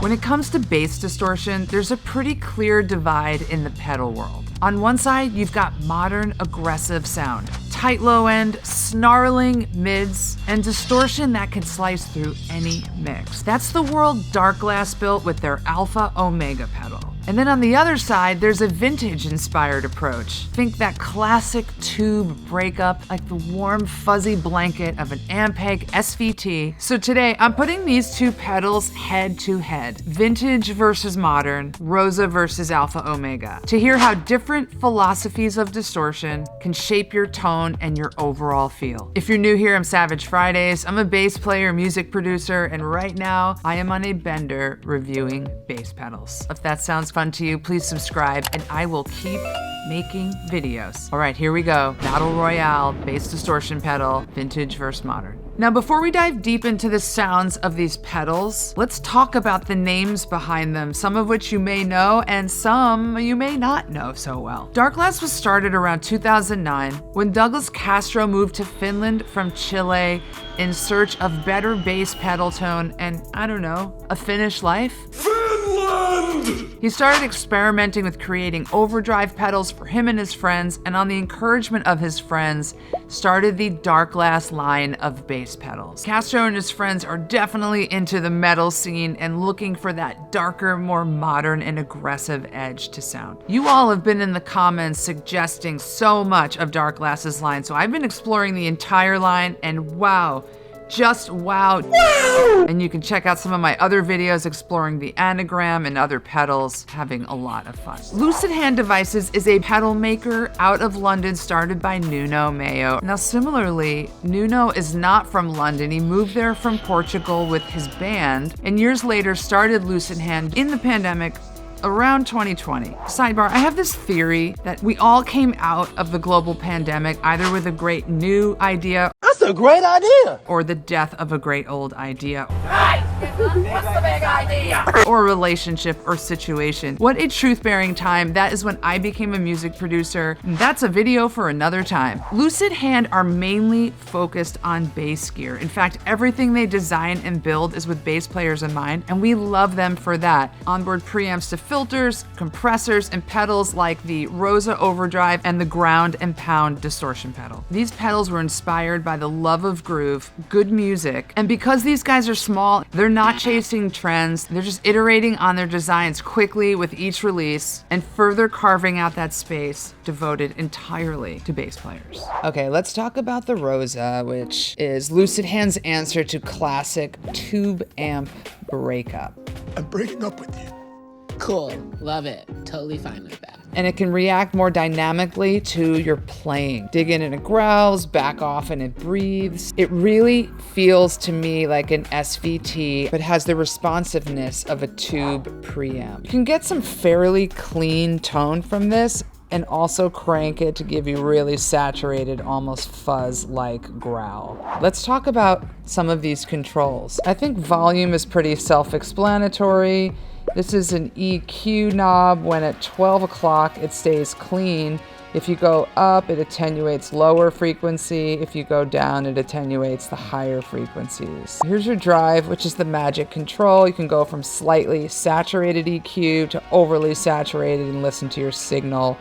When it comes to bass distortion, there's a pretty clear divide in the pedal world. On one side, you've got modern, aggressive sound, tight low end, snarling mids, and distortion that can slice through any mix. That's the world Darkglass built with their Alpha Omega pedal. And then on the other side, there's a vintage-inspired approach. Think that classic tube breakup, like the warm, fuzzy blanket of an Ampeg SVT. So today, I'm putting these two pedals head to head. Vintage versus modern, Rosa versus Alpha Omega. To hear how different philosophies of distortion can shape your tone and your overall feel. If you're new here, I'm Savage Fridays. I'm a bass player, music producer, and right now, I am on a bender reviewing bass pedals. If that sounds fun to you, please subscribe and I will keep making videos. All right, here we go. Battle Royale, bass distortion pedal, vintage versus modern. Now, before we dive deep into the sounds of these pedals, let's talk about the names behind them, some of which you may know and some you may not know so well. Darkglass was started around 2009 when Douglas Castro moved to Finland from Chile in search of better bass pedal tone and, I don't know, a Finnish life? Finland! He started experimenting with creating overdrive pedals for him and his friends, and on the encouragement of his friends, started the Darkglass line of bass pedals. Castro and his friends are definitely into the metal scene and looking for that darker, more modern and aggressive edge to sound. You all have been in the comments suggesting so much of Darkglass's line, so I've been exploring the entire line and wow, just wow. And you can check out some of my other videos exploring the anagram and other pedals, having a lot of fun. Lusithand Devices is a pedal maker out of London started by Nuno Mayo. Now similarly, Nuno is not from London. He moved there from Portugal with his band and years later started Lusithand in the pandemic around 2020. Sidebar, I have this theory that we all came out of the global pandemic either with a great new idea. That's a great idea! Or the death of a great old idea. Hey! What's the big idea? Or relationship or situation. What a truth-bearing time. That is when I became a music producer. That's a video for another time. Lusithand are mainly focused on bass gear. In fact, everything they design and build is with bass players in mind, and we love them for that. Onboard preamps to filters, compressors, and pedals like the Rosa overdrive and the ground and pound distortion pedal. These pedals were inspired by the love of groove, good music, and because these guys are small, they're not chasing trends, they're just iterating on their designs quickly with each release and further carving out that space devoted entirely to bass players. Okay, let's talk about the Rosa, which is Lusithand's answer to classic tube amp breakup. I'm breaking up with you. Cool, love it, totally fine with that. And it can react more dynamically to your playing. Dig in and it growls, back off and it breathes. It really feels to me like an SVT, but has the responsiveness of a tube preamp. You can get some fairly clean tone from this and also crank it to give you really saturated, almost fuzz-like growl. Let's talk about some of these controls. I think volume is pretty self-explanatory. This is an EQ knob. When at 12 o'clock, it stays clean. If you go up, it attenuates lower frequency. If you go down, it attenuates the higher frequencies. Here's your drive, which is the magic control. You can go from slightly saturated EQ to overly saturated and listen to your signal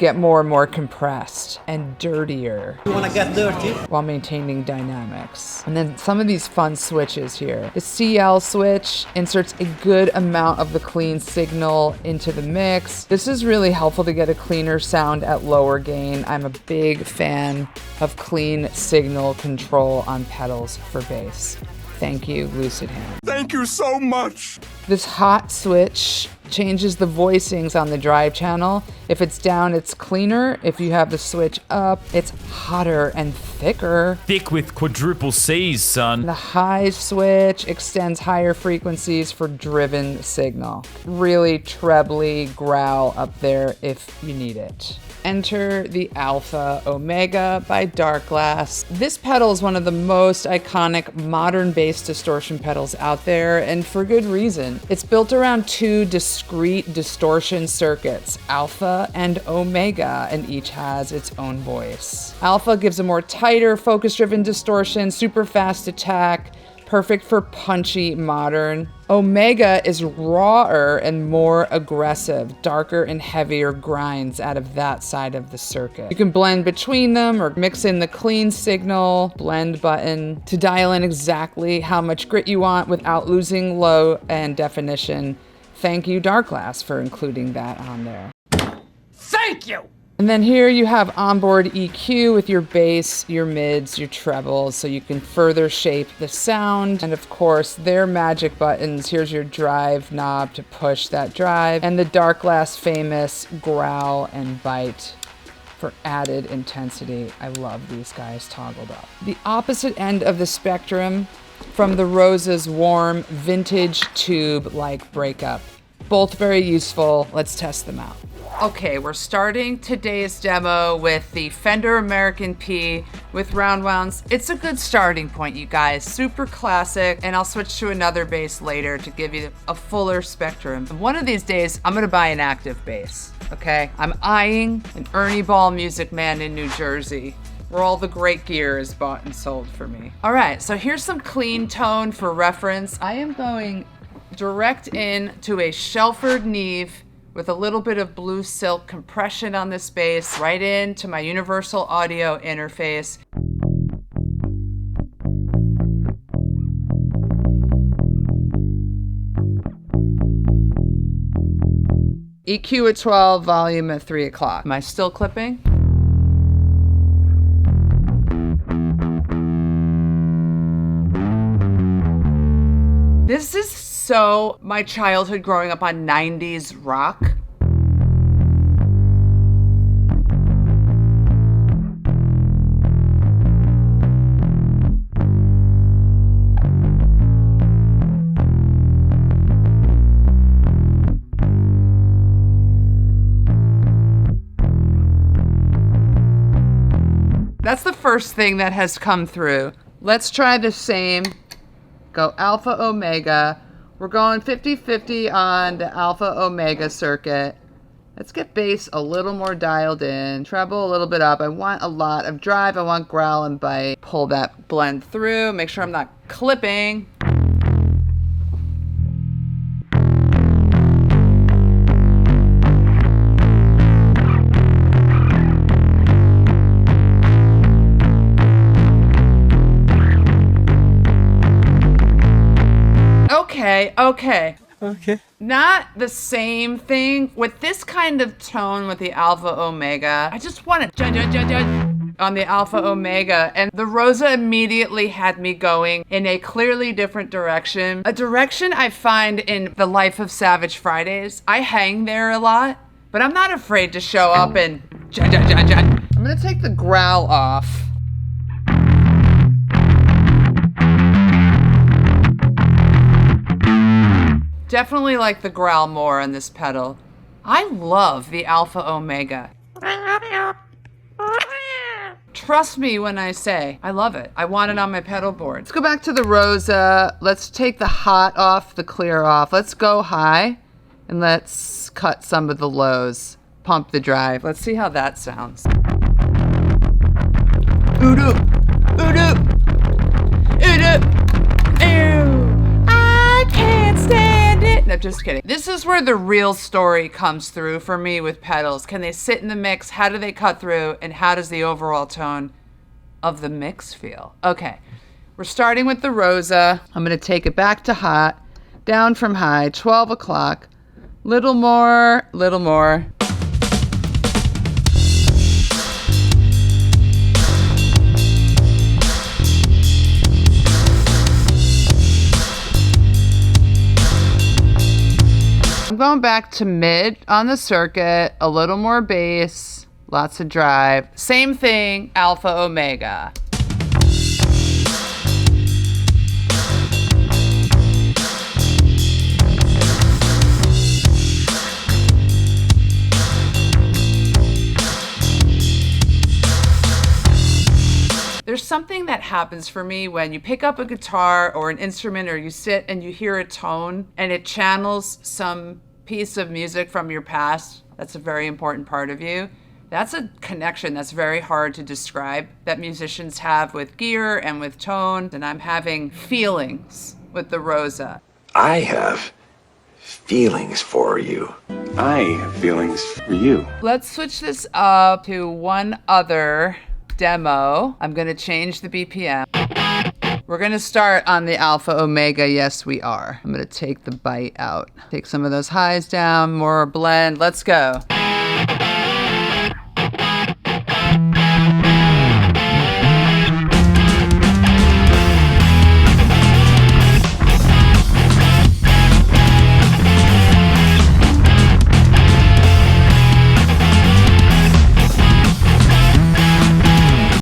get more and more compressed and dirtier. You wanna get dirty? While maintaining dynamics. And then some of these fun switches here. The CL switch inserts a good amount of the clean signal into the mix. This is really helpful to get a cleaner sound at lower gain. I'm a big fan of clean signal control on pedals for bass. Thank you, Lusithand. Thank you so much. This hot switch changes the voicings on the drive channel. If it's down, it's cleaner. If you have the switch up, it's hotter and thicker. Thick with quadruple C's, son. The high switch extends higher frequencies for driven signal. Really trebly growl up there if you need it. Enter the Alpha Omega by Darkglass. This pedal is one of the most iconic modern bass distortion pedals out there, and for good reason. It's built around two discrete distortion circuits, Alpha and Omega, and each has its own voice. Alpha gives a more tighter, focus-driven distortion, super fast attack, perfect for punchy modern. Omega is rawer and more aggressive, darker and heavier grinds out of that side of the circuit. You can blend between them or mix in the clean signal blend button to dial in exactly how much grit you want without losing low end definition. Thank you, Darkglass, for including that on there. Thank you! And then here you have onboard EQ with your bass, your mids, your trebles, so you can further shape the sound. And of course, their magic buttons. Here's your drive knob to push that drive, and the Darkglass famous growl and bite for added intensity. I love these guys toggled up. The opposite end of the spectrum from the Rosa's warm vintage tube-like breakup. Both very useful. Let's test them out. Okay, we're starting today's demo with the Fender American P with round wounds. It's a good starting point, you guys. Super classic, and I'll switch to another bass later to give you a fuller spectrum. One of these days, I'm gonna buy an active bass, okay? I'm eyeing an Ernie Ball Music Man in New Jersey, where all the great gear is bought and sold for me. All right, so here's some clean tone for reference. I am going direct in to a Shelford Neve with a little bit of blue silk compression on this bass, right into my universal audio interface. EQ at 12, volume at 3 o'clock. Am I still clipping? This is so my childhood growing up on 90s rock. That's the first thing that has come through. Let's try the same. Go Alpha Omega. We're going 50-50 on the Alpha Omega circuit. Let's get bass a little more dialed in, treble a little bit up. I want a lot of drive. I want growl and bite. Pull that blend through. Make sure I'm not clipping. Okay. Not the same thing. With this kind of tone with the Alpha Omega, I just want to on the Alpha Omega, and the Rosa immediately had me going in a clearly different direction. A direction I find in the life of Savage Fridays. I hang there a lot, but I'm not afraid to show up and I'm gonna take the growl off. Definitely like the growl more on this pedal. I love the Alpha Omega. Trust me when I say I love it. I want it on my pedal board. Let's go back to the Rosa. Let's take the hot off, the clear off. Let's go high and let's cut some of the lows. Pump the drive. Let's see how that sounds. Oodoo, oodoo, oodoo, ew. I can't stand it. No, just kidding. This is where the real story comes through for me with pedals. Can they sit in the mix? How do they cut through? And how does the overall tone of the mix feel? Okay, we're starting with the Rosa. I'm gonna take it back to hot, down from high, 12 o'clock. Little more, little more. I'm going back to mid on the circuit, a little more bass, lots of drive. Same thing, Alpha Omega. There's something that happens for me when you pick up a guitar or an instrument, or you sit and you hear a tone and it channels some piece of music from your past. That's a very important part of you. That's a connection that's very hard to describe that musicians have with gear and with tone, and I'm having feelings with the Rosa. I have feelings for you. I have feelings for you. Let's switch this up to one other demo. I'm gonna change the BPM. We're gonna start on the Alpha Omega, yes we are. I'm gonna take the bite out. Take some of those highs down, more blend, let's go.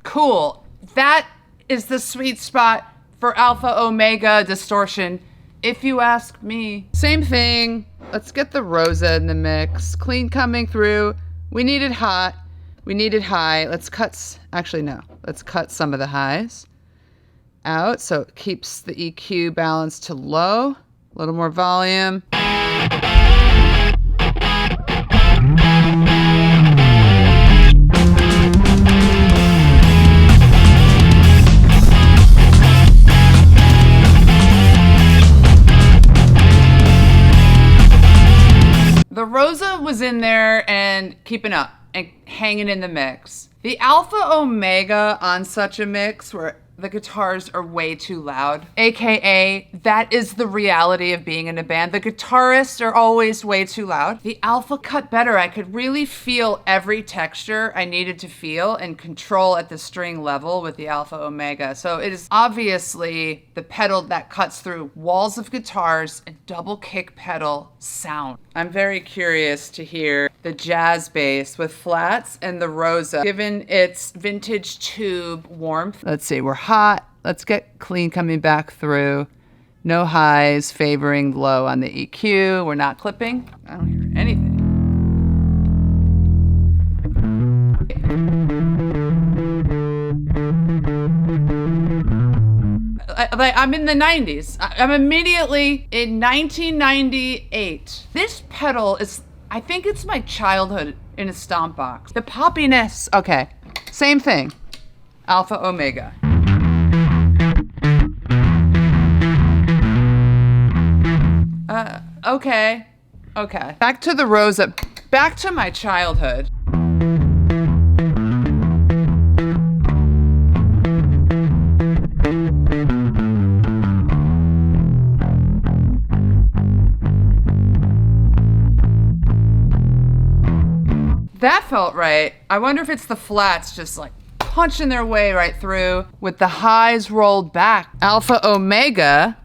Cool, that is the sweet spot for Alpha Omega distortion, if you ask me. Same thing, let's get the Rosa in the mix. Clean coming through. We need it hot, we need it high. Let's cut some of the highs out so it keeps the EQ balanced to low. A little more volume. The Rosa was in there and keeping up and hanging in the mix. The Alpha Omega on such a mix where the guitars are way too loud, AKA that is the reality of being in a band. The guitarists are always way too loud. The Alpha cut better. I could really feel every texture I needed to feel and control at the string level with the Alpha Omega. So it is obviously the pedal that cuts through walls of guitars and double kick pedal sound. I'm very curious to hear the jazz bass with flats and the Rosa, given its vintage tube warmth. Let's see, we're hot. Let's get clean coming back through. No highs, favoring low on the EQ. We're not clipping. I don't hear anything. I'm in the 90s. I'm immediately in 1998. This pedal is, I think it's my childhood in a stomp box. The poppiness, okay, same thing. Alpha Omega. Okay. Back to the Rosa, back to my childhood. That felt right. I wonder if it's the flats just like punching their way right through with the highs rolled back. Alpha Omega.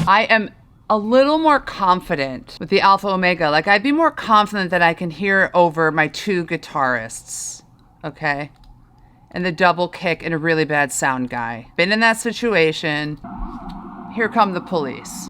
I am a little more confident with the Alpha Omega. Like I'd be more confident that I can hear over my two guitarists, okay? And the double kick and a really bad sound guy. Been in that situation. Here come the police.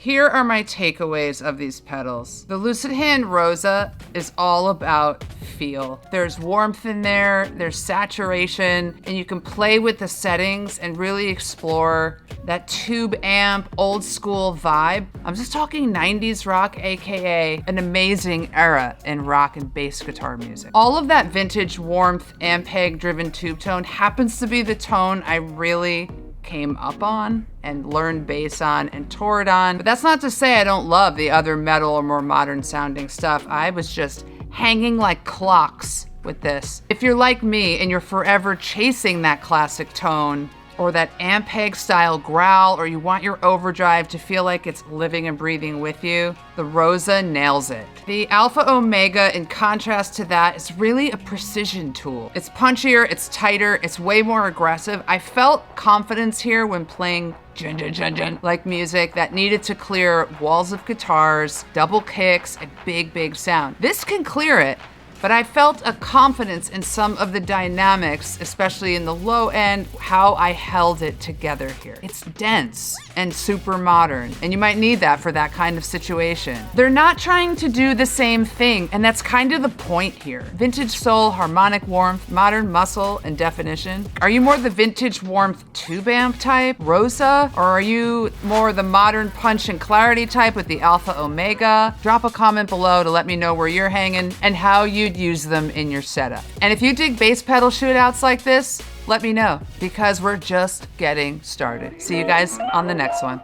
Here are my takeaways of these pedals. The Lusithand Rosa is all about feel. There's warmth in there, there's saturation, and you can play with the settings and really explore that tube amp, old school vibe. I'm just talking 90s rock, AKA an amazing era in rock and bass guitar music. All of that vintage warmth, Ampeg-driven tube tone happens to be the tone I really came up on and learned bass on and toured on. But that's not to say I don't love the other metal or more modern sounding stuff. I was just hanging like clocks with this. If you're like me and you're forever chasing that classic tone or that Ampeg style growl, or you want your overdrive to feel like it's living and breathing with you, the Rosa nails it. The Alpha Omega, in contrast to that, is really a precision tool. It's punchier, it's tighter, it's way more aggressive. I felt confidence here when playing like music that needed to clear walls of guitars, double kicks, and big sound. This can clear it, but I felt a confidence in some of the dynamics, especially in the low end, how I held it together here. It's dense and super modern, and you might need that for that kind of situation. They're not trying to do the same thing, and that's kind of the point here. Vintage soul, harmonic warmth, modern muscle and definition. Are you more the vintage warmth tube amp type, Rosa, or are you more the modern punch and clarity type with the Alpha Omega? Drop a comment below to let me know where you're hanging and how you'd use them in your setup. And if you dig bass pedal shootouts like this, let me know, because we're just getting started. See you guys on the next one.